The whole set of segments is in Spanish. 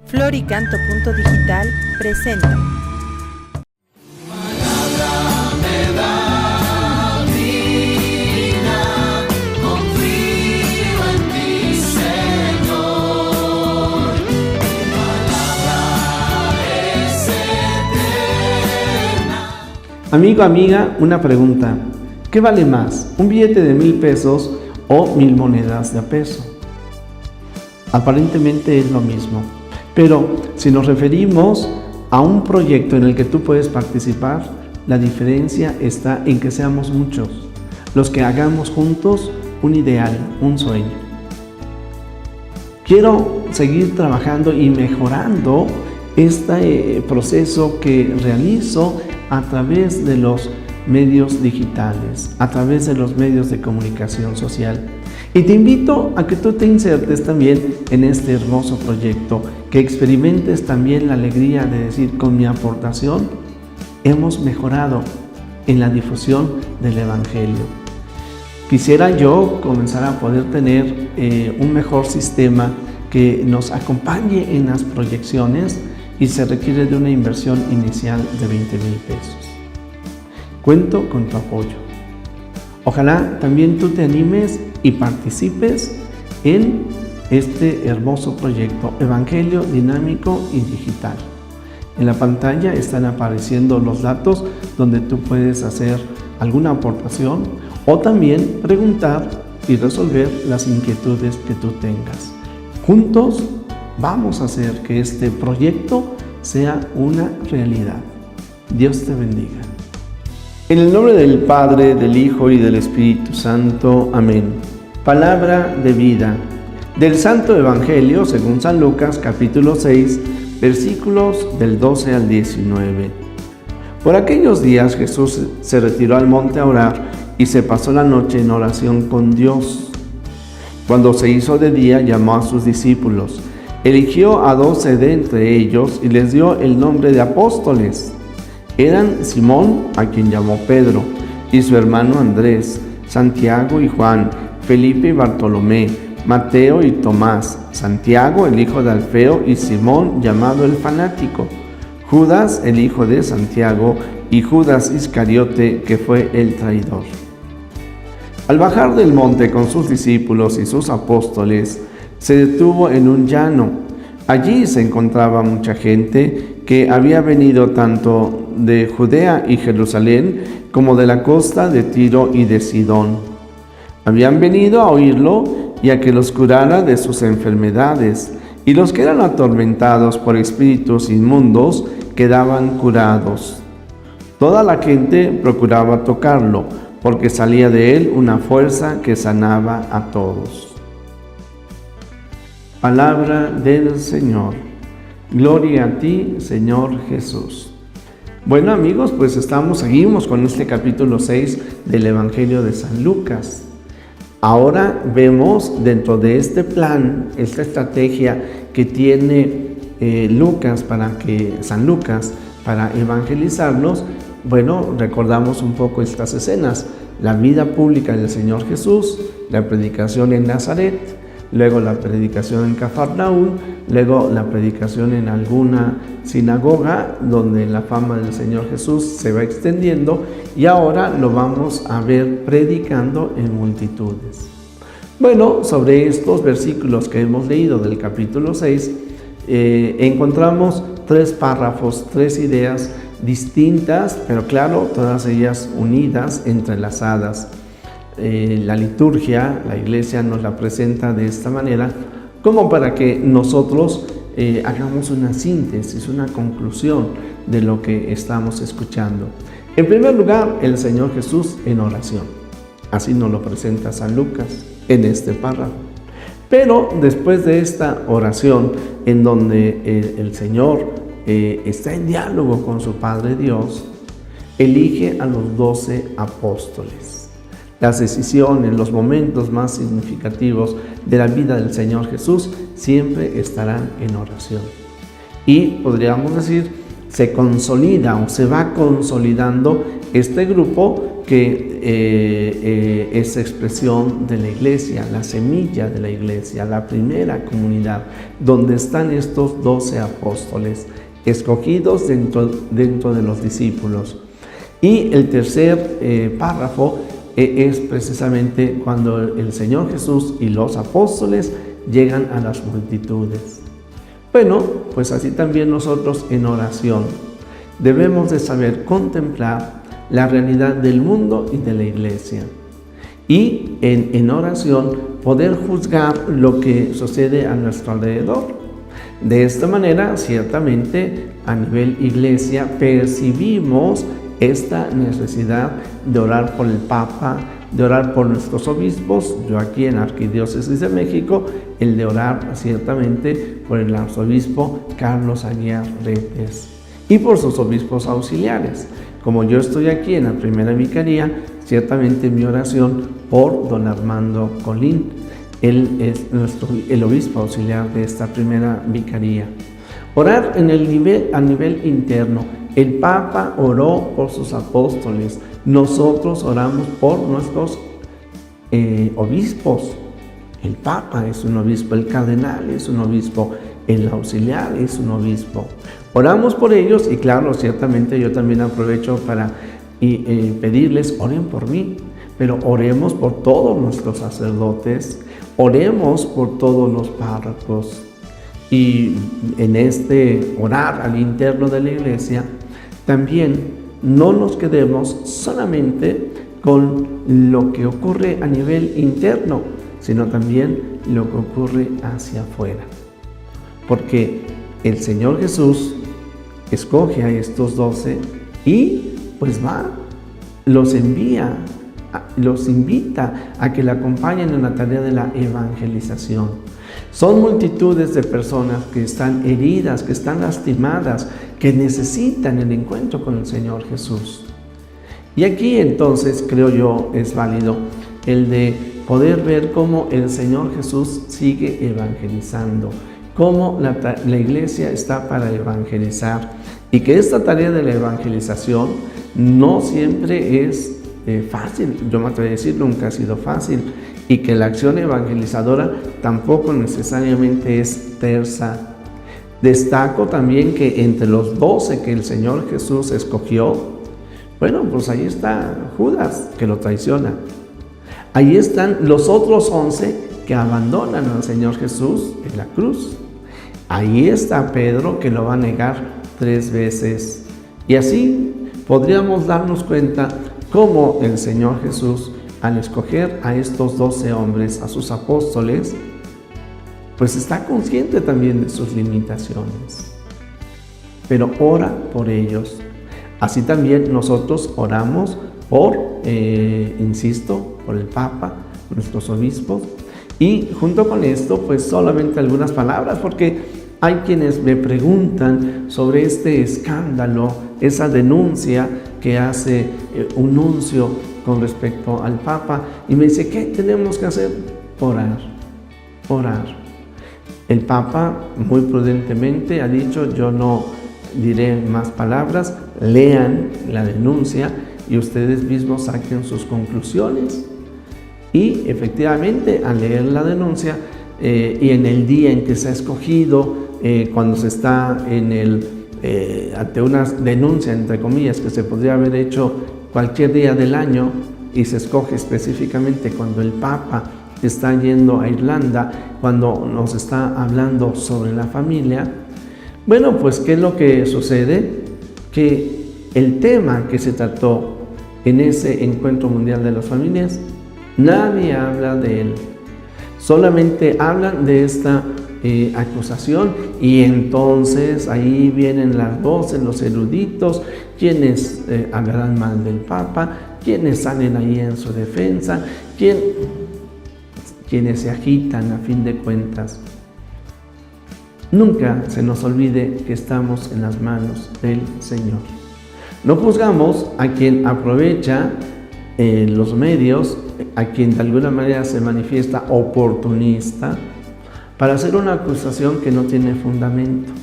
Floricanto.digital presenta. Amigo, amiga, una pregunta. ¿Qué vale más, un billete de 1,000 pesos o 1,000 monedas de a peso? Aparentemente es lo mismo, pero si nos referimos a un proyecto en el que tú puedes participar, la diferencia está en que seamos muchos, los que hagamos juntos un ideal, un sueño. Quiero seguir trabajando y mejorando este proceso que realizo a través de los medios digitales, a través de los medios de comunicación social. Y te invito a que tú te insertes también en este hermoso proyecto, que experimentes también la alegría de decir, con mi aportación hemos mejorado en la difusión del Evangelio. Quisiera yo comenzar a poder tener un mejor sistema que nos acompañe en las proyecciones, y se requiere de una inversión inicial de 20,000 pesos. Cuento con tu apoyo. Ojalá también tú te animes y participes en este hermoso proyecto Evangelio Dinámico y Digital. En la pantalla están apareciendo los datos donde tú puedes hacer alguna aportación o también preguntar y resolver las inquietudes que tú tengas. Juntos vamos a hacer que este proyecto sea una realidad. Dios te bendiga. En el nombre del Padre, del Hijo y del Espíritu Santo. Amén. Palabra de vida. Del Santo Evangelio según San Lucas, capítulo 6, versículos del 12 al 19. Por aquellos días Jesús se retiró al monte a orar y se pasó la noche en oración con Dios. Cuando se hizo de día, llamó a sus discípulos. Eligió a 12 de entre ellos y les dio el nombre de apóstoles. Eran Simón, a quien llamó Pedro, y su hermano Andrés, Santiago y Juan, Felipe y Bartolomé, Mateo y Tomás, Santiago el hijo de Alfeo y Simón llamado el fanático, Judas el hijo de Santiago y Judas Iscariote, que fue el traidor. Al bajar del monte con sus discípulos y sus apóstoles, se detuvo en un llano. Allí se encontraba mucha gente que había venido tanto de Judea y Jerusalén como de la costa de Tiro y de Sidón. Habían venido a oírlo y a que los curara de sus enfermedades, y los que eran atormentados por espíritus inmundos quedaban curados. Toda la gente procuraba tocarlo, porque salía de él una fuerza que sanaba a todos. Palabra del Señor. Gloria a ti, Señor Jesús. Bueno, amigos, pues seguimos con este capítulo 6 del Evangelio de San Lucas. Ahora vemos dentro de este plan, esta estrategia que tiene San Lucas para evangelizarnos. Bueno, recordamos un poco estas escenas: la vida pública del Señor Jesús, la predicación en Nazaret, luego la predicación en Cafarnaúm, luego la predicación en alguna sinagoga donde la fama del Señor Jesús se va extendiendo, y ahora lo vamos a ver predicando en multitudes. Bueno, sobre estos versículos que hemos leído del capítulo 6, encontramos 3 párrafos, 3 ideas distintas, pero claro, todas ellas unidas, entrelazadas. La liturgia, la iglesia nos la presenta de esta manera, como para que nosotros hagamos una síntesis, una conclusión de lo que estamos escuchando. En primer lugar, el Señor Jesús en oración. Así nos lo presenta San Lucas en este párrafo. Pero después de esta oración, en donde el Señor está en diálogo con su Padre Dios, elige a los 12 apóstoles. Las decisiones, los momentos más significativos de la vida del Señor Jesús siempre estarán en oración. Y podríamos decir, se consolida o se va consolidando este grupo que es expresión de la iglesia, la semilla de la iglesia, la primera comunidad, donde están estos 12 apóstoles escogidos dentro de los discípulos. Y el tercer párrafo es precisamente cuando el Señor Jesús y los apóstoles llegan a las multitudes. Bueno, pues así también nosotros en oración debemos de saber contemplar la realidad del mundo y de la iglesia. Y en oración poder juzgar lo que sucede a nuestro alrededor. De esta manera, ciertamente, a nivel iglesia percibimos esta necesidad de orar por el Papa, de orar por nuestros obispos. Yo aquí en Arquidiócesis de México, el de orar ciertamente por el arzobispo Carlos Aguiar Retes y por sus obispos auxiliares. Como yo estoy aquí en la primera vicaría, ciertamente mi oración por don Armando Colín. Él es el obispo auxiliar de esta primera vicaría. Orar a nivel interno. El Papa oró por sus apóstoles. Nosotros oramos por nuestros obispos. El Papa es un obispo, el cardenal es un obispo, el auxiliar es un obispo. Oramos por ellos y claro, ciertamente yo también aprovecho para pedirles, oren por mí, pero oremos por todos nuestros sacerdotes, oremos por todos los párrocos. Y en este orar al interno de la iglesia, también no nos quedemos solamente con lo que ocurre a nivel interno, sino también lo que ocurre hacia afuera. Porque el Señor Jesús escoge a estos 12 y pues los envía, los invita a que le acompañen en la tarea de la evangelización. Son multitudes de personas que están heridas, que están lastimadas, que necesitan el encuentro con el Señor Jesús. Y aquí entonces creo yo es válido el de poder ver cómo el Señor Jesús sigue evangelizando, cómo la iglesia está para evangelizar y que esta tarea de la evangelización no siempre es fácil. Yo me atrevo a decir, nunca ha sido fácil, y que la acción evangelizadora tampoco necesariamente es tersa. Destaco también que entre los 12 que el Señor Jesús escogió, bueno, pues ahí está Judas, que lo traiciona. Ahí están los otros 11 que abandonan al Señor Jesús en la cruz. Ahí está Pedro, que lo va a negar 3 veces. Y así podríamos darnos cuenta cómo el Señor Jesús, al escoger a estos 12 hombres, a sus apóstoles, pues está consciente también de sus limitaciones, pero ora por ellos. Así también nosotros oramos por, insisto, por el Papa, nuestros obispos, y junto con esto, pues solamente algunas palabras, porque hay quienes me preguntan sobre este escándalo, esa denuncia que hace un nuncio con respecto al Papa, y me dice, ¿qué tenemos que hacer? Orar. El Papa muy prudentemente ha dicho, yo no diré más palabras, lean la denuncia y ustedes mismos saquen sus conclusiones. Y efectivamente, al leer la denuncia y en el día en que se ha escogido, cuando se está ante una denuncia, entre comillas, que se podría haber hecho cualquier día del año y se escoge específicamente cuando el Papa está yendo a Irlanda, cuando nos está hablando sobre la familia. Bueno, pues ¿qué es lo que sucede? Que el tema que se trató en ese encuentro mundial de las familias, nadie habla de él, solamente hablan de esta acusación, y entonces ahí vienen las voces, los eruditos, quienes hablarán mal del Papa, quienes salen ahí en su defensa, quienes se agitan a fin de cuentas. Nunca se nos olvide que estamos en las manos del Señor. No juzgamos a quien aprovecha los medios, a quien de alguna manera se manifiesta oportunista, para hacer una acusación que no tiene fundamento.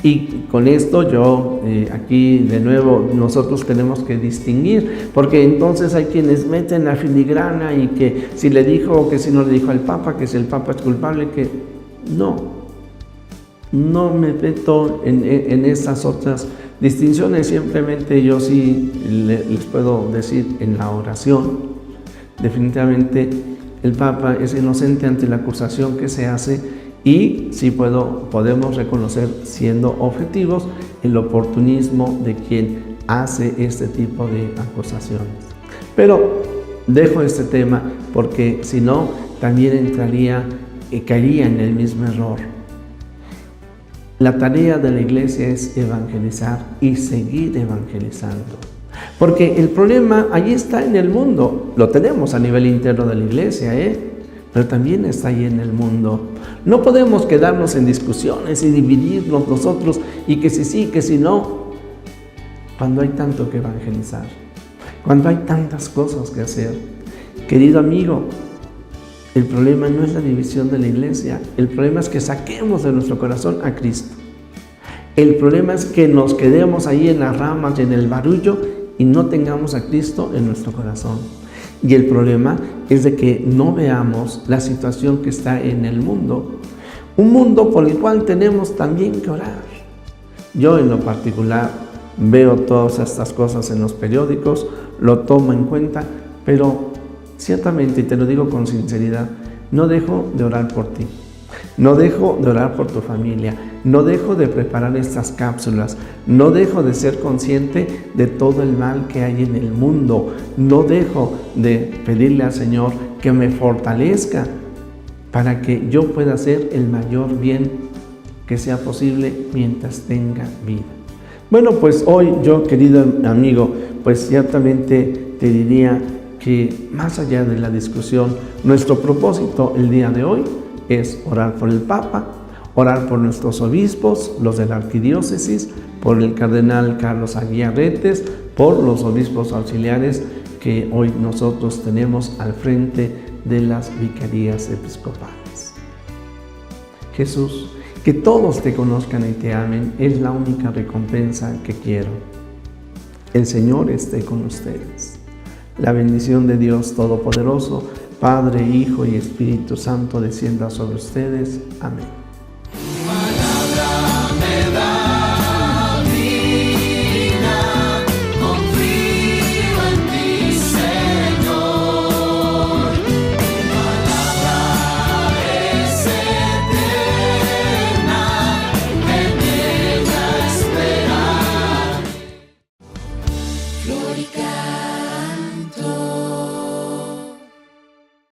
Y con esto yo, aquí de nuevo, nosotros tenemos que distinguir, porque entonces hay quienes meten la filigrana y que si le dijo o que si no le dijo al Papa, que si el Papa es culpable, que no me meto en esas otras distinciones. Simplemente yo sí les puedo decir en la oración, definitivamente el Papa es inocente ante la acusación que se hace. Y sí podemos reconocer, siendo objetivos, el oportunismo de quien hace este tipo de acusaciones. Pero dejo este tema porque si no, también caería en el mismo error. La tarea de la iglesia es evangelizar y seguir evangelizando. Porque el problema allí está en el mundo, lo tenemos a nivel interno de la iglesia, pero también está ahí en el mundo. No podemos quedarnos en discusiones y dividirnos nosotros y que si sí, que si no, cuando hay tanto que evangelizar, cuando hay tantas cosas que hacer. Querido amigo, el problema no es la división de la iglesia, el problema es que saquemos de nuestro corazón a Cristo. El problema es que nos quedemos ahí en las ramas y en el barullo y no tengamos a Cristo en nuestro corazón. Y el problema es de que no veamos la situación que está en el mundo, un mundo por el cual tenemos también que orar. Yo en lo particular veo todas estas cosas en los periódicos, lo tomo en cuenta, pero ciertamente, y te lo digo con sinceridad, no dejo de orar por ti. No dejo de orar por tu familia, no dejo de preparar estas cápsulas, no dejo de ser consciente de todo el mal que hay en el mundo, no dejo de pedirle al Señor que me fortalezca para que yo pueda hacer el mayor bien que sea posible mientras tenga vida. Bueno, pues hoy yo, querido amigo, pues ciertamente te diría que más allá de la discusión, nuestro propósito el día de hoy es orar por el Papa, orar por nuestros obispos, los de la arquidiócesis, por el cardenal Carlos Aguiar Retes, por los obispos auxiliares que hoy nosotros tenemos al frente de las vicarías episcopales. Jesús, que todos te conozcan y te amen es la única recompensa que quiero. El Señor esté con ustedes. La bendición de Dios Todopoderoso, Padre, Hijo y Espíritu Santo descienda sobre ustedes. Amén.